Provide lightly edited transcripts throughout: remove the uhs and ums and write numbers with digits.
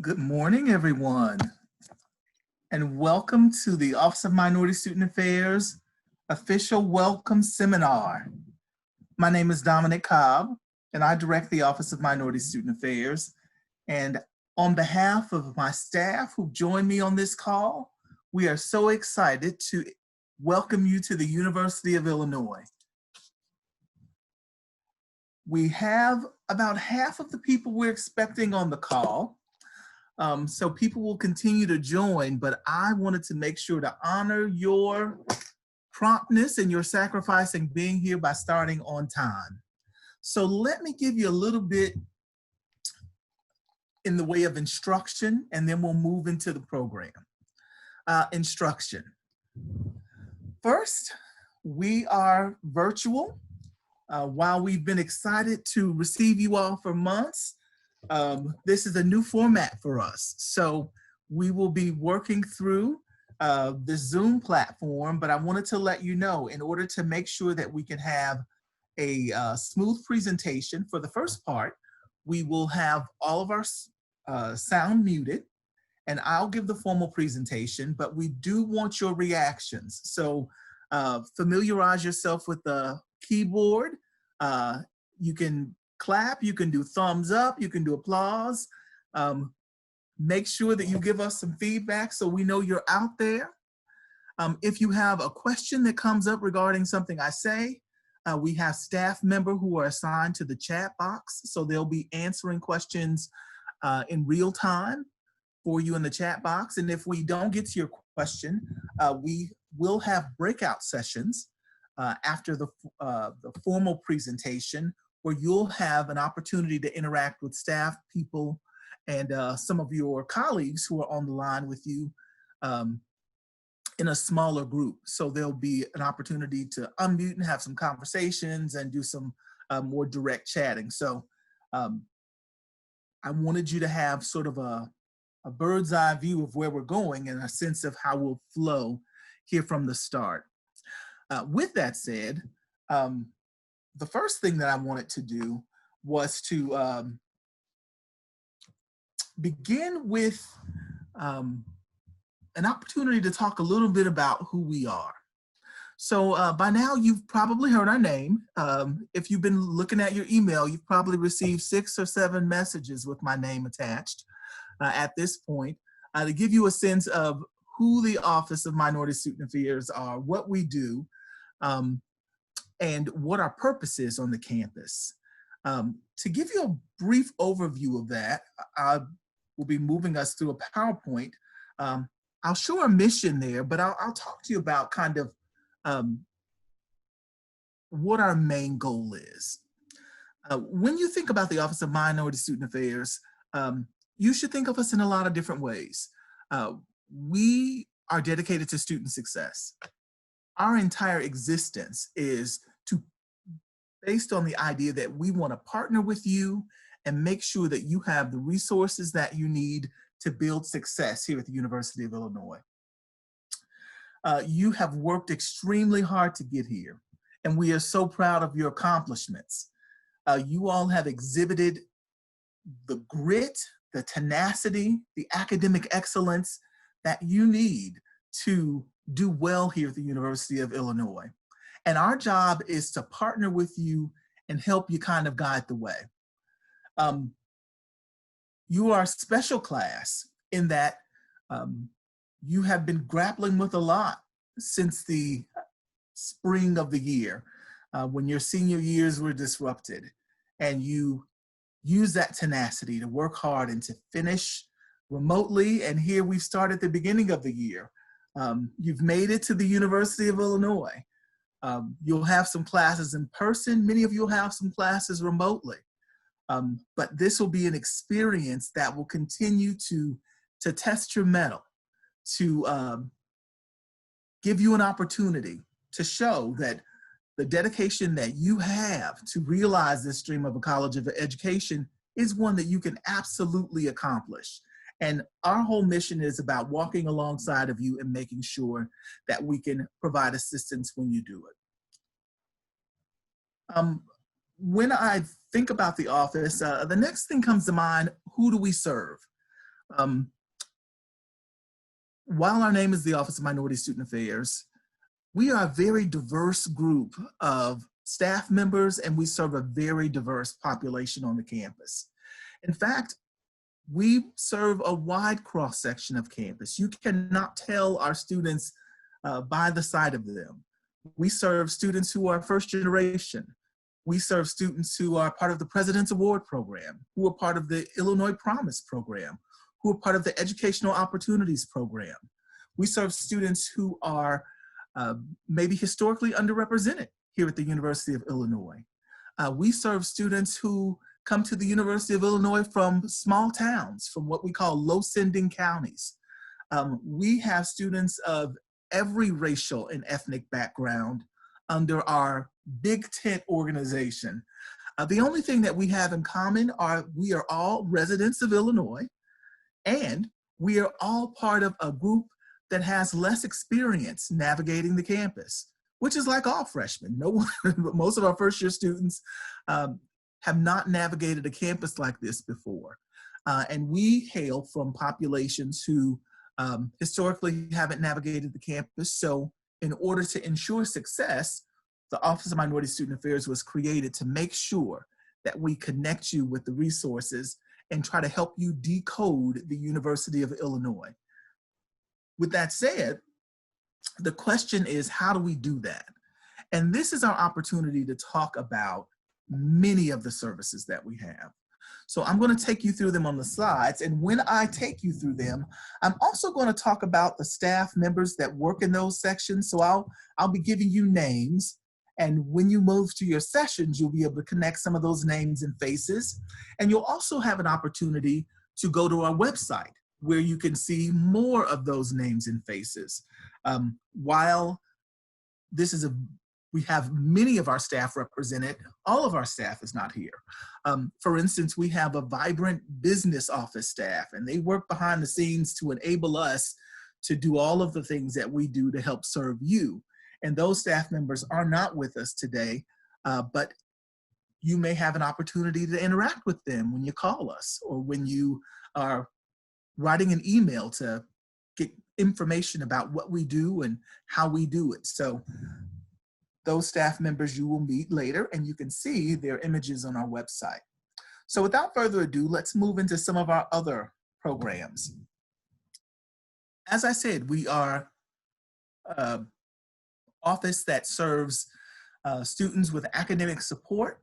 Good morning, everyone, and welcome to the Office of Minority Student Affairs official welcome seminar. My name is Dominic Cobb, and I direct the Office of Minority Student Affairs. And on behalf of my staff who joined me on this call, we are so excited to welcome you to the University of Illinois. We have about half of the people we're expecting on the call. So people will continue to join, but I wanted to make sure to honor your promptness and your sacrifice in being here by starting on time. So let me give you a little bit in the way of instruction, and then we'll move into the program. Instruction. First, we are virtual. While we've been excited to receive you all for months, this is a new format for us. So we will be working through the Zoom platform, but I wanted to let you know, in order to make sure that we can have a smooth presentation for the first part, we will have all of our sound muted, and I'll give the formal presentation, but we do want your reactions. So familiarize yourself with the keyboard. You can clap, you can do thumbs up, you can do applause. Make sure that you give us some feedback so we know you're out there. If you have a question that comes up regarding something I say, we have staff members who are assigned to the chat box, so they'll be answering questions in real time for you in the chat box. And if we don't get to your question, we will have breakout sessions after the formal presentation, where you'll have an opportunity to interact with staff, people, and some of your colleagues who are on the line with you in a smaller group. So there'll be an opportunity to unmute and have some conversations and do some more direct chatting. So I wanted you to have sort of a bird's eye view of where we're going and a sense of how we'll flow here from the start. With that said, the first thing that I wanted to do was to begin with an opportunity to talk a little bit about who we are. So by now you've probably heard our name. If you've been looking at your email, you've probably received 6 or 7 messages with my name attached at this point to give you a sense of who the Office of Minority Student Affairs are, what we do, and what our purpose is on the campus. To give you a brief overview of that, I will be moving us through a PowerPoint. I'll show our mission there, but I'll talk to you about kind of what our main goal is. When you think about the Office of Minority Student Affairs, you should think of us in a lot of different ways. We are dedicated to student success. Our entire existence is based on the idea that we want to partner with you and make sure that you have the resources that you need to build success here at the University of Illinois. You have worked extremely hard to get here, and we are so proud of your accomplishments. You all have exhibited the grit, the tenacity, the academic excellence that you need to do well here at the University of Illinois. And our job is to partner with you and help you kind of guide the way. You are a special class in that you have been grappling with a lot since the spring of the year, when your senior years were disrupted, and you use that tenacity to work hard and to finish remotely. And here we've started the beginning of the year. You've made it to the University of Illinois. You'll have some classes in person. Many of you will have some classes remotely. But this will be an experience that will continue to test your mettle, to give you an opportunity to show that the dedication that you have to realize this dream of a college of education is one that you can absolutely accomplish. And our whole mission is about walking alongside of you and making sure that we can provide assistance when you do it. When I think about the office, the next thing comes to mind: who do we serve? Um, while our name is the Office of Minority Student Affairs, we are a very diverse group of staff members, and we serve a very diverse population on the campus. In fact, we serve a wide cross-section of campus. You cannot tell our students by the sight of them. We serve students who are first generation. We serve students who are part of the President's Award Program, who are part of the Illinois Promise Program, who are part of the Educational Opportunities Program. We serve students who are maybe historically underrepresented here at the University of Illinois. We serve students who come to the University of Illinois from small towns, from what we call low-sending counties. We have students of every racial and ethnic background under our big tent organization. The only thing that we have in common are we are all residents of Illinois, and we are all part of a group that has less experience navigating the campus, which is like all freshmen. No one, most of our first year students have not navigated a campus like this before. And we hail from populations who historically haven't navigated the campus. So in order to ensure success, the Office of Minority Student Affairs was created to make sure that we connect you with the resources and try to help you decode the University of Illinois. With that said, the question is, how do we do that? And this is our opportunity to talk about many of the services that we have. So I'm going to take you through them on the slides. And when I take you through them, I'm also going to talk about the staff members that work in those sections. So I'll be giving you names. And when you move to your sessions, you'll be able to connect some of those names and faces. And you'll also have an opportunity to go to our website where you can see more of those names and faces. While this is we have many of our staff represented, all of our staff is not here. For instance, we have a vibrant business office staff, and they work behind the scenes to enable us to do all of the things that we do to help serve you. And those staff members are not with us today, but you may have an opportunity to interact with them when you call us or when you are writing an email to get information about what we do and how we do it. So those staff members you will meet later, and you can see their images on our website. So without further ado, let's move into some of our other programs. As I said, we are an office that serves students with academic support.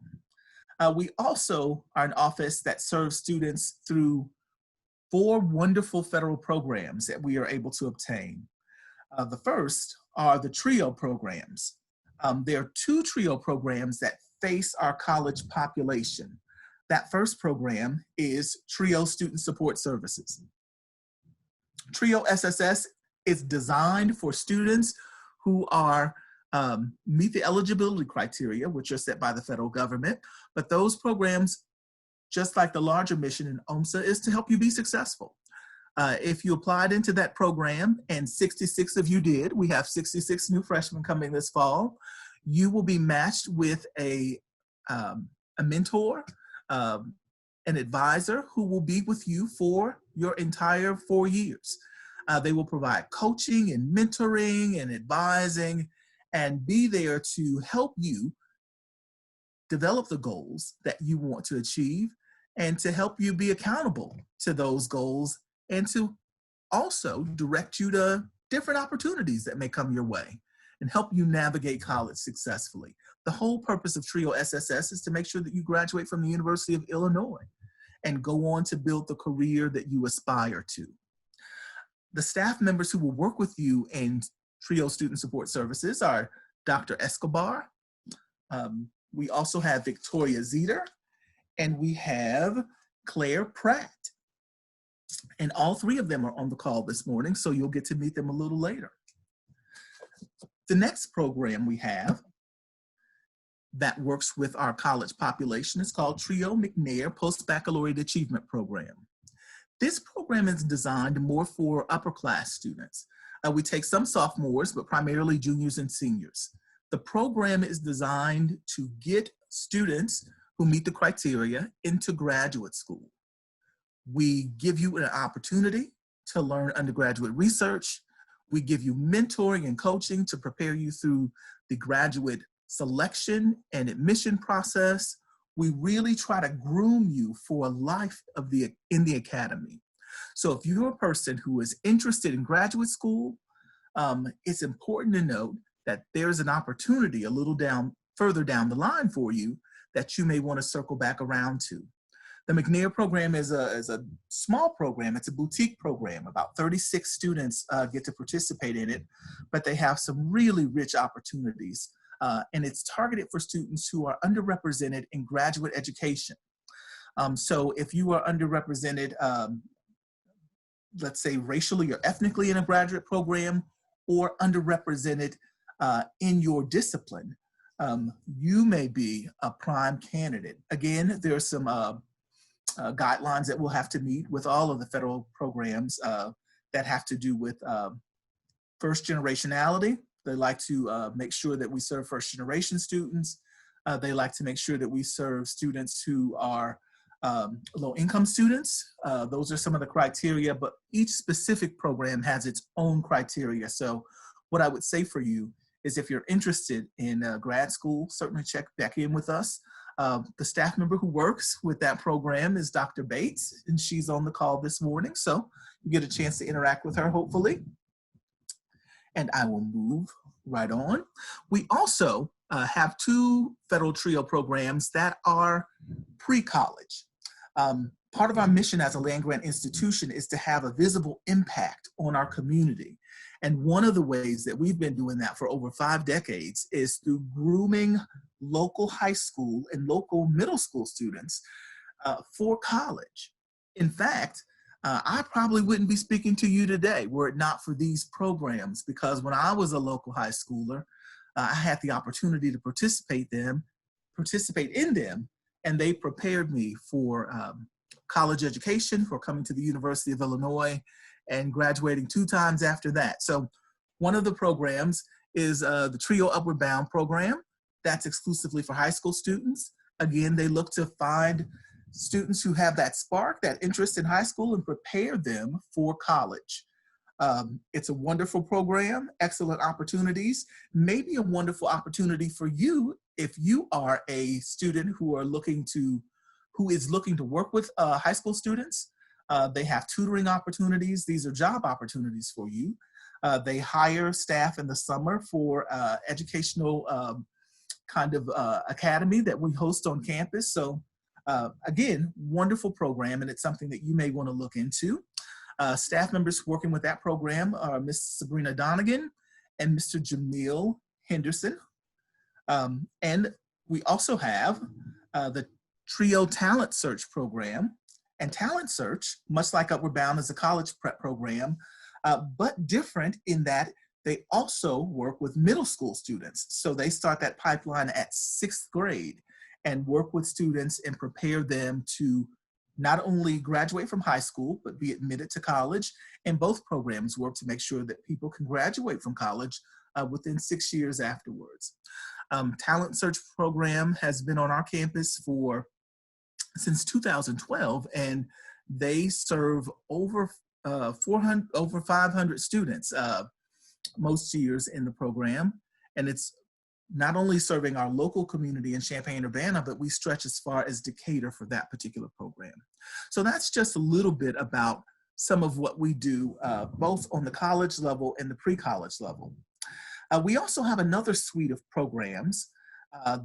We also are an office that serves students through 4 wonderful federal programs that we are able to obtain. The first are the TRIO programs. There are 2 TRIO programs that face our college population. That first program is TRIO Student Support Services. TRIO SSS is designed for students who are meet the eligibility criteria, which are set by the federal government, but those programs, just like the larger mission in OMSA, is to help you be successful. If you applied into that program, and 66 of you did, we have 66 new freshmen coming this fall, you will be matched with a mentor, an advisor who will be with you for your entire 4 years. They will provide coaching and mentoring and advising and be there to help you develop the goals that you want to achieve and to help you be accountable to those goals and to also direct you to different opportunities that may come your way and help you navigate college successfully. The whole purpose of TRIO SSS is to make sure that you graduate from the University of Illinois and go on to build the career that you aspire to. The staff members who will work with you in TRIO Student Support Services are Dr. Escobar. We also have Victoria Zeter, and we have Claire Pratt. And all 3 of them are on the call this morning, so you'll get to meet them a little later. The next program we have that works with our college population is called TRIO McNair Post-Baccalaureate Achievement Program. This program is designed more for upper class students. We take some sophomores, but primarily juniors and seniors. The program is designed to get students who meet the criteria into graduate school. We give you an opportunity to learn undergraduate research. We give you mentoring and coaching to prepare you through the graduate selection and admission process. We really try to groom you for a life in the academy. So if you're a person who is interested in graduate school, it's important to note that there's an opportunity a little further down the line for you that you may want to circle back around to. The McNair program is a small program. It's a boutique program. About 36 students get to participate in it, but they have some really rich opportunities. And it's targeted for students who are underrepresented in graduate education. So if you are underrepresented, let's say racially or ethnically in a graduate program, or underrepresented in your discipline, you may be a prime candidate. Again, there are some guidelines that we'll have to meet with all of the federal programs that have to do with first generationality. They like to make sure that we serve first generation students. They like to make sure that we serve students who are low income students. Those are some of the criteria, but each specific program has its own criteria. So what I would say for you is if you're interested in grad school, certainly check back in with us. The staff member who works with that program is Dr. Bates, and she's on the call this morning. So you get a chance to interact with her, hopefully. And I will move right on. We also have two federal TRIO programs that are pre-college. Part of our mission as a land-grant institution is to have a visible impact on our community. And one of the ways that we've been doing that for over 5 decades is through grooming local high school and local middle school students for college. In fact, I probably wouldn't be speaking to you today were it not for these programs, because when I was a local high schooler, I had the opportunity to participate in them, and they prepared me for college education, for coming to the University of Illinois and graduating 2 times after that. So one of the programs is the TRIO Upward Bound program. That's exclusively for high school students. Again, they look to find students who have that spark, that interest in high school, and prepare them for college. It's a wonderful program, excellent opportunities, maybe a wonderful opportunity for you if you are a student who is looking to work with high school students. They have tutoring opportunities. These are job opportunities for you. They hire staff in the summer for educational kind of academy that we host on campus. So again, wonderful program, and it's something that you may want to look into. Staff members working with that program are Ms. Sabrina Donegan and Mr. Jamil Henderson. And we also have the TRIO Talent Search program. And Talent Search, much like Upward Bound, is a college prep program, but different in that they also work with middle school students. So they start that pipeline at 6th grade and work with students and prepare them to not only graduate from high school, but be admitted to college. And both programs work to make sure that people can graduate from college within 6 years afterwards. Talent Search program has been on our campus since 2012, and they serve over 500 students most years in the program. And it's not only serving our local community in Champaign-Urbana, but we stretch as far as Decatur for that particular program. So that's just a little bit about some of what we do, both on the college level and the pre-college level. We also have another suite of programs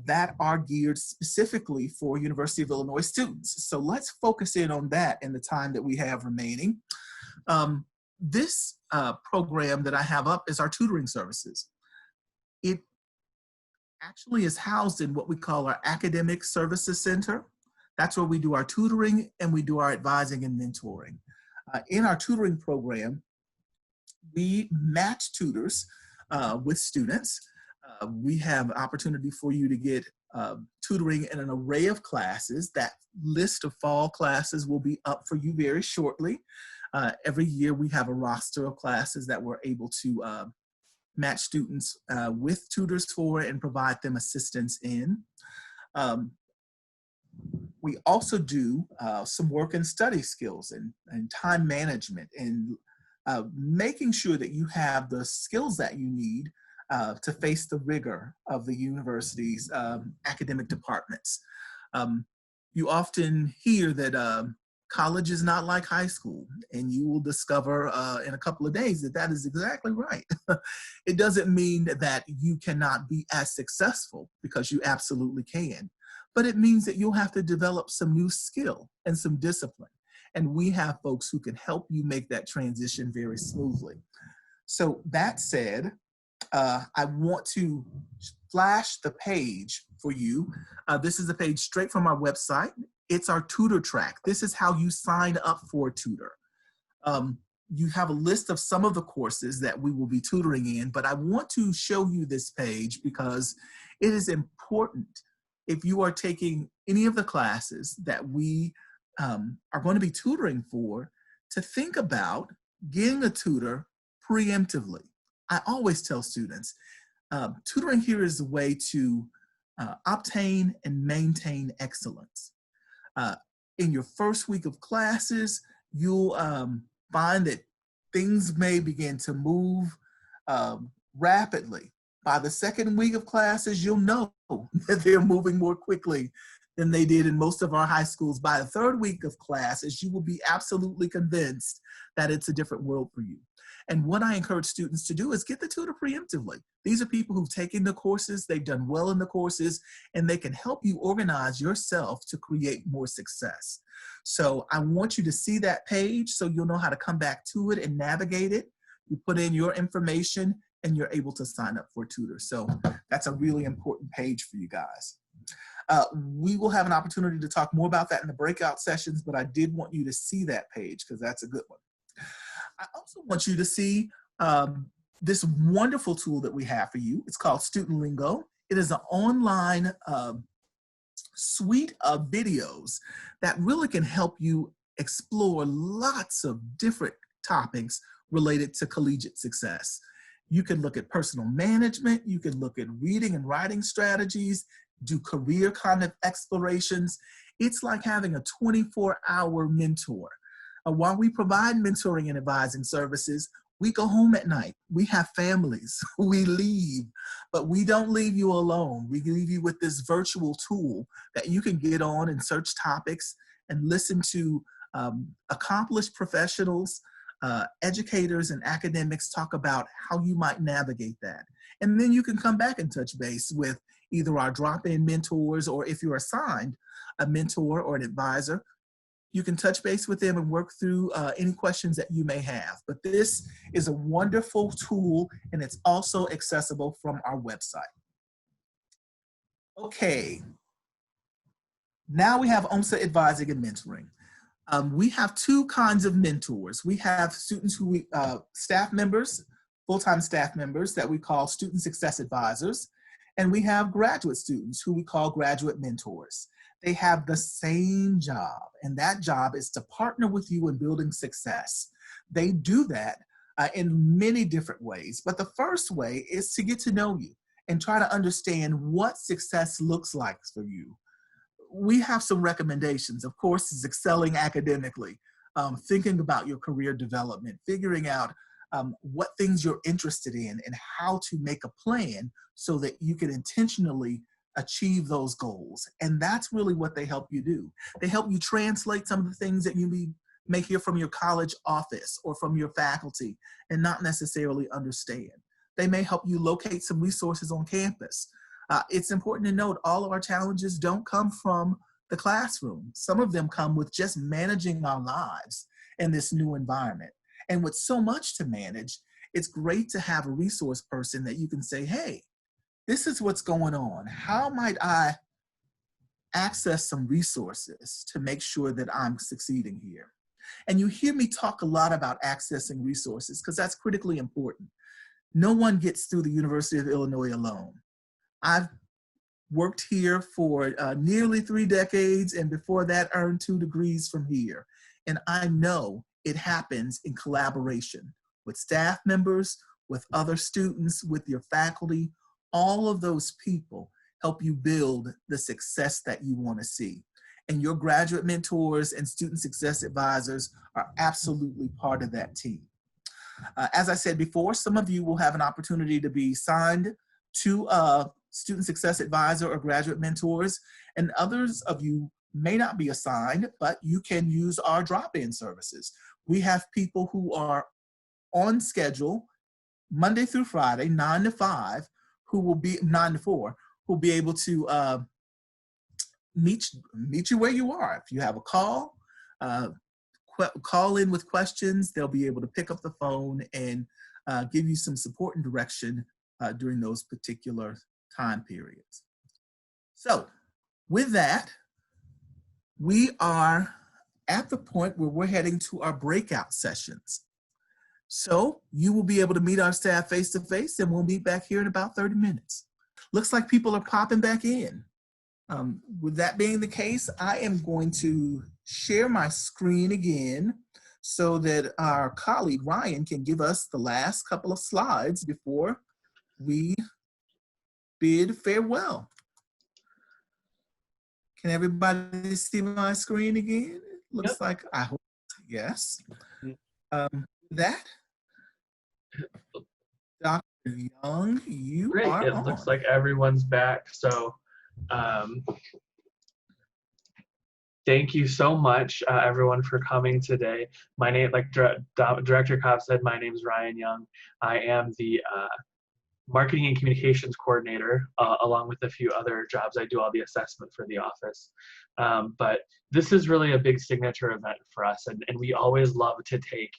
that are geared specifically for University of Illinois students. So let's focus in on that in the time that we have remaining. This program that I have up is our Tutoring Services. It actually is housed in what we call our Academic Services Center. That's where we do our tutoring and we do our advising and mentoring. In our tutoring program, we match tutors with students. We have opportunity for you to get tutoring in an array of classes. That list of fall classes will be up for you very shortly. Every year we have a roster of classes that we're able to match students with tutors for and provide them assistance in. We also do some work in study skills and time management and making sure that you have the skills that you need to face the rigor of the university's academic departments. You often hear that college is not like high school, and you will discover in a couple of days that that is exactly right. It doesn't mean that you cannot be as successful, because you absolutely can, but it means that you'll have to develop some new skill and some discipline. And we have folks who can help you make that transition very smoothly. So that said, I want to flash the page for you. This is a page straight from our website. It's our Tutor Track. This is how you sign up for a tutor. You have a list of some of the courses that we will be tutoring in, but I want to show you this page because it is important if you are taking any of the classes that we are going to be tutoring for, to think about getting a tutor preemptively. I always tell students, tutoring here is a way to obtain and maintain excellence. In your first week of classes, you'll find that things may begin to move rapidly. By the second week of classes, you'll know that they're moving more quickly than they did in most of our high schools. By the third week of classes, you will be absolutely convinced that it's a different world for you. And what I encourage students to do is get the tutor preemptively. These are people who've taken the courses, they've done well in the courses, and they can help you organize yourself to create more success. So I want you to see that page so you'll know how to come back to it and navigate it. You put in your information and you're able to sign up for a tutor. So that's a really important page for you guys. We will have an opportunity to talk more about that in the breakout sessions, but I did want you to see that page because that's a good one. I also want you to see this wonderful tool that we have for you. It's called Student Lingo. It is an online suite of videos that really can help you explore lots of different topics related to collegiate success. You can look at personal management, you can look at reading and writing strategies, do career kind of explorations. It's like having a 24-hour mentor. While we provide mentoring and advising services, we go home at night. We have families. We leave, but we don't leave you alone. We leave you with this virtual tool that you can get on and search topics and listen to accomplished professionals, educators, and academics talk about how you might navigate that. And then you can come back and touch base with either our drop-in mentors, or if you're assigned a mentor or an advisor, you can touch base with them and work through any questions that you may have. But this is a wonderful tool, and it's also accessible from our website. Okay, now we have OMSA advising and mentoring. We have two kinds of mentors. We have students who staff members, full-time staff members that we call student success advisors, and we have graduate students who we call graduate mentors. They have the same job, and that job is to partner with you in building success. They do that in many different ways, but the first way is to get to know you and try to understand what success looks like for you. We have some recommendations. Of course, is excelling academically, thinking about your career development, figuring out what things you're interested in and how to make a plan so that you can intentionally achieve those goals. And that's really what they help you do. They help you translate some of the things that you may hear from your college office or from your faculty and not necessarily understand. They may help you locate some resources on campus. It's important to note all of our challenges don't come from the classroom. Some of them come with just managing our lives in this new environment. And with so much to manage, it's great to have a resource person that you can say, hey, this is what's going on. How might I access some resources to make sure that I'm succeeding here? And you hear me talk a lot about accessing resources because that's critically important. No one gets through the University of Illinois alone. I've worked here for nearly 3 decades, and before that earned 2 degrees from here. And I know it happens in collaboration with staff members, with other students, with your faculty. All of those people help you build the success that you want to see. and your graduate mentors and student success advisors are absolutely part of that team. As I said before, some of you will have an opportunity to be signed to a student success advisor or graduate mentors, and others of you may not be assigned, but you can use our drop-in services. We have people who are on schedule Monday through Friday, 9 to 5, who will be 9 to 4, who will be able to meet you where you are. If you have a call, call in with questions, they'll be able to pick up the phone and give you some support and direction during those particular time periods. So with that, we are at the point where we're heading to our breakout sessions. So you will be able to meet our staff face to face, and we'll meet back here in about 30 minutes. Looks like people are popping back in. With that being the case, I am going to share my screen again so that our colleague Ryan can give us the last couple of slides before we bid farewell. Can everybody see my screen again? It looks like, I hope, yes. That, Dr. Young, you Great. are It on. looks like everyone's back. So thank you so much, everyone, for coming today. My name, like Director Cobb said, my name is Ryan Young. I am the Marketing and Communications Coordinator, along with a few other jobs. I do all the assessment for the office. But this is really a big signature event for us, and we always love to take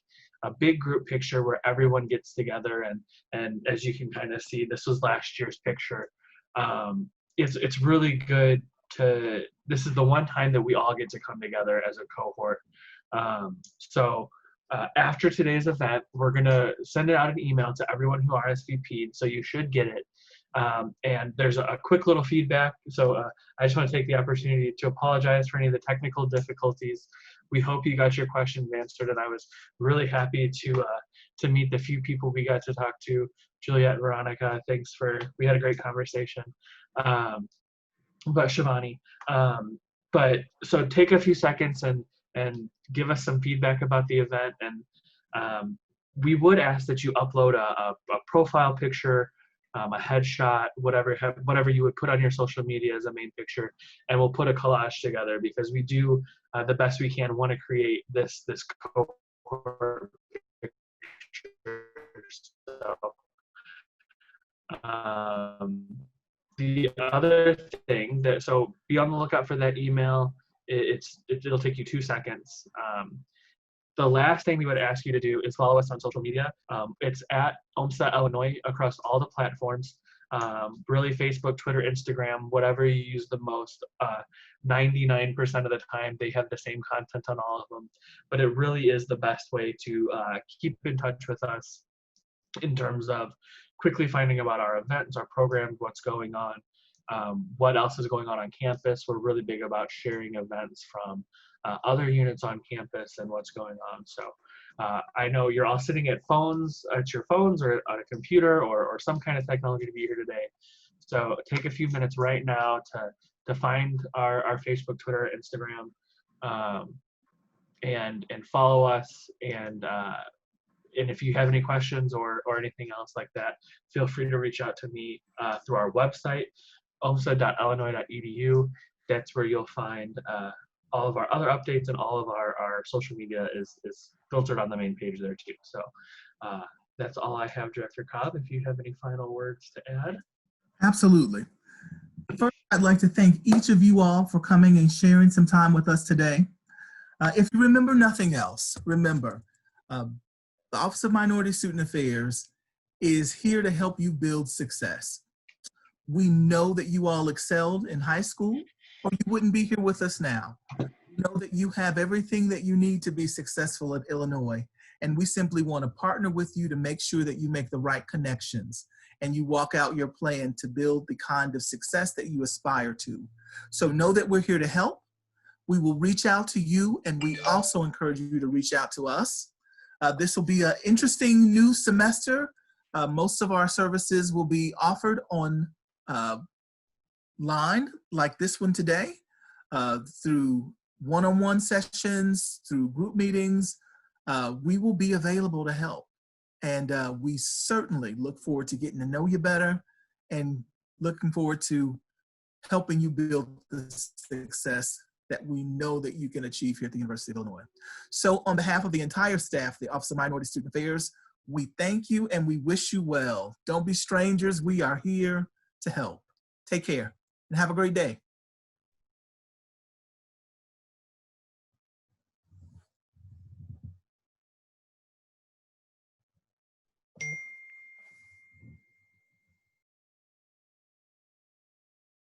a big group picture where everyone gets together, and as you can kind of see, this was last year's picture. It's really good to, this is the one time that we all get to come together as a cohort. After today's event, we're gonna send out an email to everyone who RSVP'd, so you should get it. And there's a quick little feedback. So I just want to take the opportunity to apologize for any of the technical difficulties. We hope you got your questions answered, and I was really happy to meet the few people we got to talk to. Juliet, Veronica, thanks for, we had a great conversation. But Shivani, so take a few seconds and give us some feedback about the event. And we would ask that you upload a profile picture, a headshot, whatever you would put on your social media as a main picture, and we'll put a collage together, because we do the best we can want to create this cohort picture. So, the other thing that, so be on the lookout for that email. It'll take you 2 seconds. The last thing we would ask you to do is follow us on social media. It's at OMSA Illinois across all the platforms. Really Facebook, Twitter, Instagram, whatever you use the most. 99% of the time they have the same content on all of them. But it really is the best way to keep in touch with us in terms of quickly finding about our events, our programs, what's going on, what else is going on campus. We're really big about sharing events from other units on campus and what's going on. So I know you're all sitting at your phones or on a computer or some kind of technology to be here today. So take a few minutes right now to find our Facebook, Twitter, Instagram, and follow us. And if you have any questions or anything else like that, feel free to reach out to me through our website, omsa.illinois.edu. That's where you'll find all of our other updates, and all of our social media is filtered on the main page there too. So that's all I have, Director Cobb. If you have any final words to add. Absolutely. First, I'd like to thank each of you all for coming and sharing some time with us today. If you remember nothing else, remember, the Office of Minority Student Affairs is here to help you build success. We know that you all excelled in high school, or you wouldn't be here with us now. We know that you have everything that you need to be successful at Illinois, and we simply want to partner with you to make sure that you make the right connections and you walk out your plan to build the kind of success that you aspire to. So know that we're here to help. We will reach out to you, and we also encourage you to reach out to us. This will be an interesting new semester. Most of our services will be offered on line like this one today. through one-on-one sessions, through group meetings. We will be available to help. And we certainly look forward to getting to know you better and looking forward to helping you build the success that we know that you can achieve here at the University of Illinois. So on behalf of the entire staff, the Office of Minority Student Affairs, we thank you and we wish you well. Don't be strangers. We are here to help. Take care and have a great day.